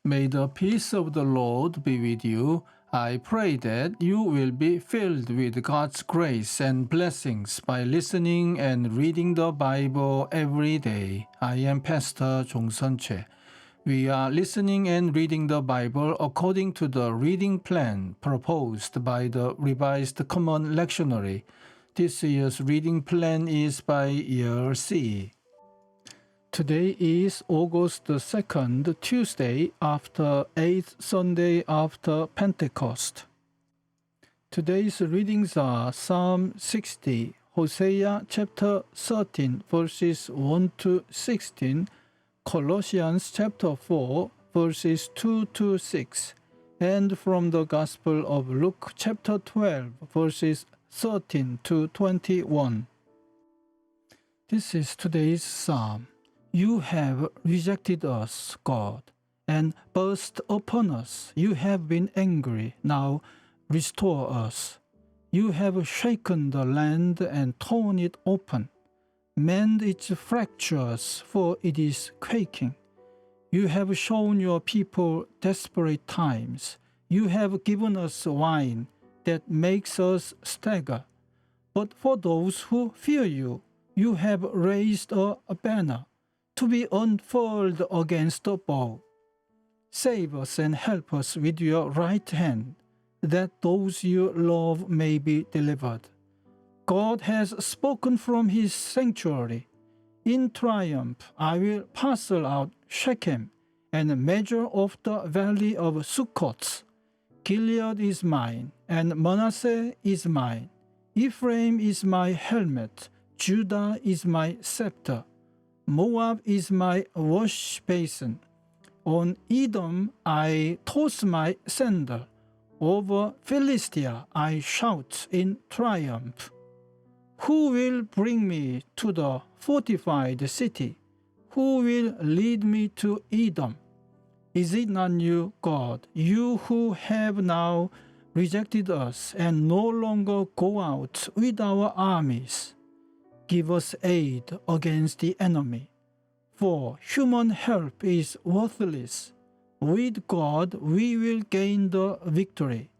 May the peace of the Lord be with you. I pray that you will be filled with God's grace and blessings by listening and reading the Bible every day. I am Pastor 종선채. We are listening and reading the Bible according to the reading plan proposed by the Revised Common Lectionary. This year's reading plan is by year C. Today is August 2nd, Tuesday after 8th Sunday after Pentecost. Today's readings are Psalm 60, Hosea chapter 13, verses 1 to 16, Colossians chapter 4, verses 2 to 6, and from the Gospel of Luke chapter 12, verses 13 to 21. This is today's psalm. You have rejected us, God, and burst upon us. You have been angry. Now restore us. You have shaken the land and torn it open. Mend its fractures, for it is quaking. You have shown your people desperate times. You have given us wine that makes us stagger. But for those who fear you, you have raised a banner to be unfurled against the bow. Save us and help us with your right hand, that those you love may be delivered. God has spoken from his sanctuary. In triumph I will parcel out Shechem and measure off the valley of Sukkot. Gilead is mine, and Manasseh is mine. Ephraim is my helmet, Judah is my scepter. Moab is my wash basin. On Edom I toss my sandal. Over Philistia I shout in triumph. Who will bring me to the fortified city? Who will lead me to Edom? Is it not you, God, you who have now rejected us and no longer go out with our armies? Give us aid against the enemy, for human help is worthless. With God we will gain the victory,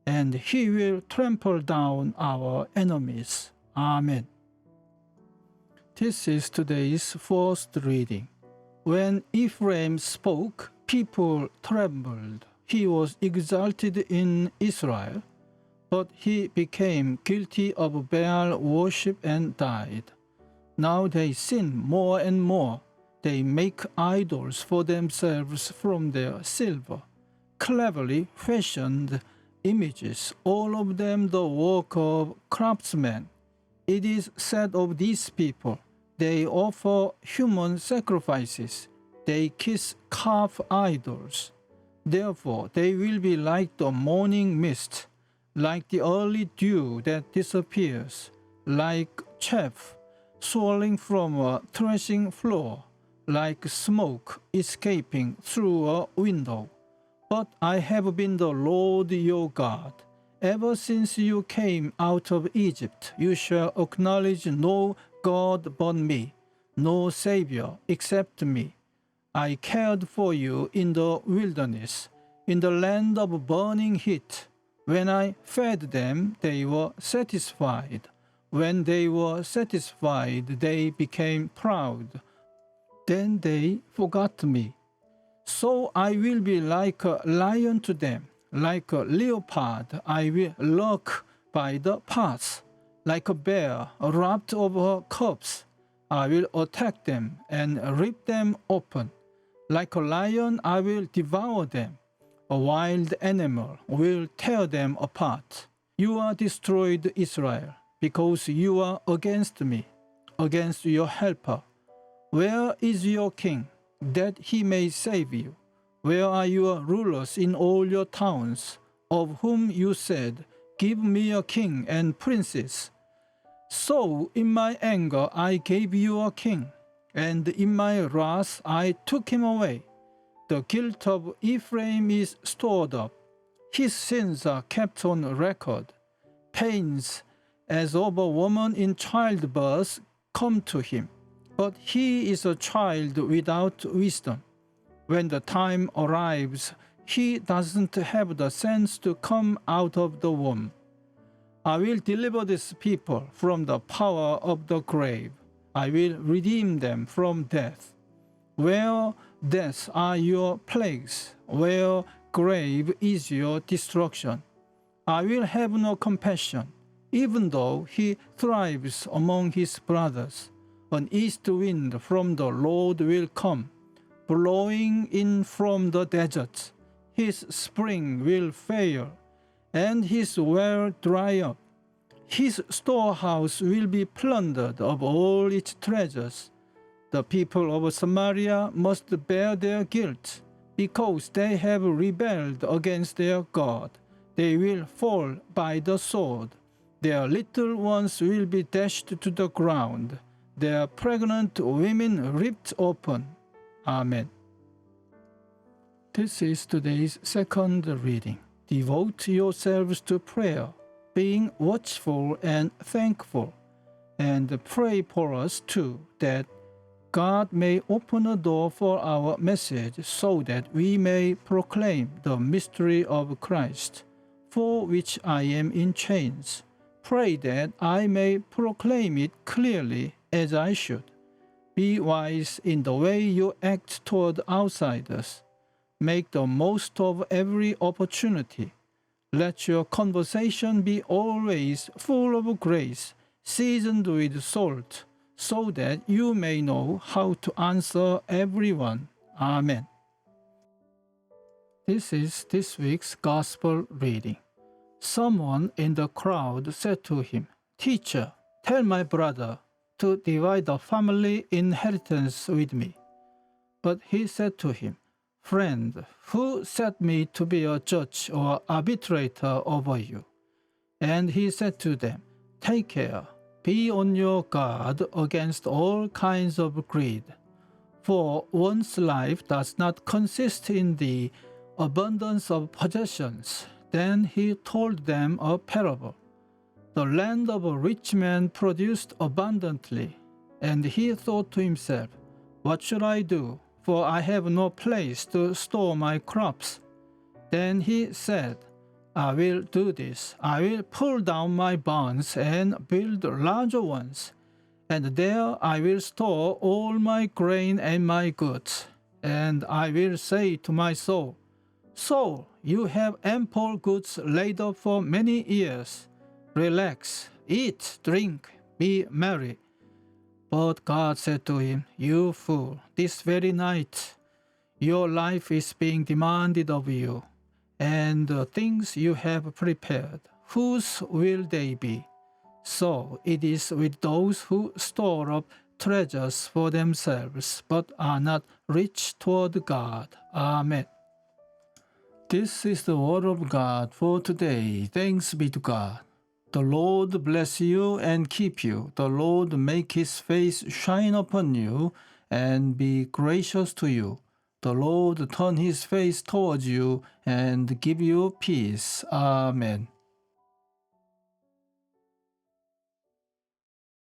and he will trample down our enemies. Amen. This is today's first reading. When Ephraim spoke, people trembled. He was exalted in Israel, but he became guilty of Baal worship and died. Now they sin more and more. They make idols for themselves from their silver, cleverly fashioned images, all of them the work of craftsmen. It is said of these people, they offer human sacrifices. They kiss calf idols. Therefore they will be like the morning mist, like the early dew that disappears, like chaff swirling from a threshing floor, like smoke escaping through a window. But I have been the Lord your God. Ever since you came out of Egypt, you shall acknowledge no God but me, no Savior except me. I cared for you in the wilderness, in the land of burning heat. When I fed them, they were satisfied. When they were satisfied, they became proud. Then they forgot me. So I will be like a lion to them, like a leopard. I will lurk by the paths, like a bear wrapped over her cubs. I will attack them and rip them open. Like a lion, I will devour them. A wild animal will tear them apart. You are destroyed, Israel, because you are against me, against your helper. Where is your king, that he may save you? Where are your rulers in all your towns, of whom you said, give me a king and princes? So in my anger I gave you a king, and in my wrath I took him away. The guilt of Ephraim is stored up. His sins are kept on record. Pains as of a woman in childbirth come to him, but he is a child without wisdom. When the time arrives, he doesn't have the sense to come out of the womb. I will deliver this people from the power of the grave. I will redeem them from death. Where death are your plagues, where grave is your destruction. I will have no compassion, even though he thrives among his brothers. An east wind from the Lord will come, blowing in from the deserts. His spring will fail, and his well dry up. His storehouse will be plundered of all its treasures. The people of Samaria must bear their guilt, because they have rebelled against their God. They will fall by the sword. Their little ones will be dashed to the ground, their pregnant women ripped open. Amen. This is today's second reading. Devote yourselves to prayer, being watchful and thankful, and pray for us too, that God may open a door for our message so that we may proclaim the mystery of Christ, for which I am in chains. Pray that I may proclaim it clearly as I should. Be wise in the way you act toward outsiders. Make the most of every opportunity. Let your conversation be always full of grace, seasoned with salt, so that you may know how to answer everyone. Amen. This is this week's Gospel reading. Someone in the crowd said to him, "Teacher, tell my brother to divide the family inheritance with me." But he said to him, "Friend, who set me to be a judge or arbitrator over you?" And he said to them, "Take care, be on your guard against all kinds of greed, for one's life does not consist in the abundance of possessions." Then he told them a parable. The land of a rich man produced abundantly, and he thought to himself, "What should I do? For I have no place to store my crops." Then he said, "I will do this. I will pull down my barns and build larger ones, and there I will store all my grain and my goods. And I will say to my soul, 'Soul, you have ample goods laid up for many years. Relax, eat, drink, be merry.' But God said to him, 'You fool, this very night your life is being demanded of you, and the things you have prepared, whose will they be?' So it is with those who store up treasures for themselves, but are not rich toward God." Amen. This is the word of God for today. Thanks be to God. The Lord bless you and keep you. The Lord make his face shine upon you and be gracious to you. The Lord turn his face towards you and give you peace. Amen.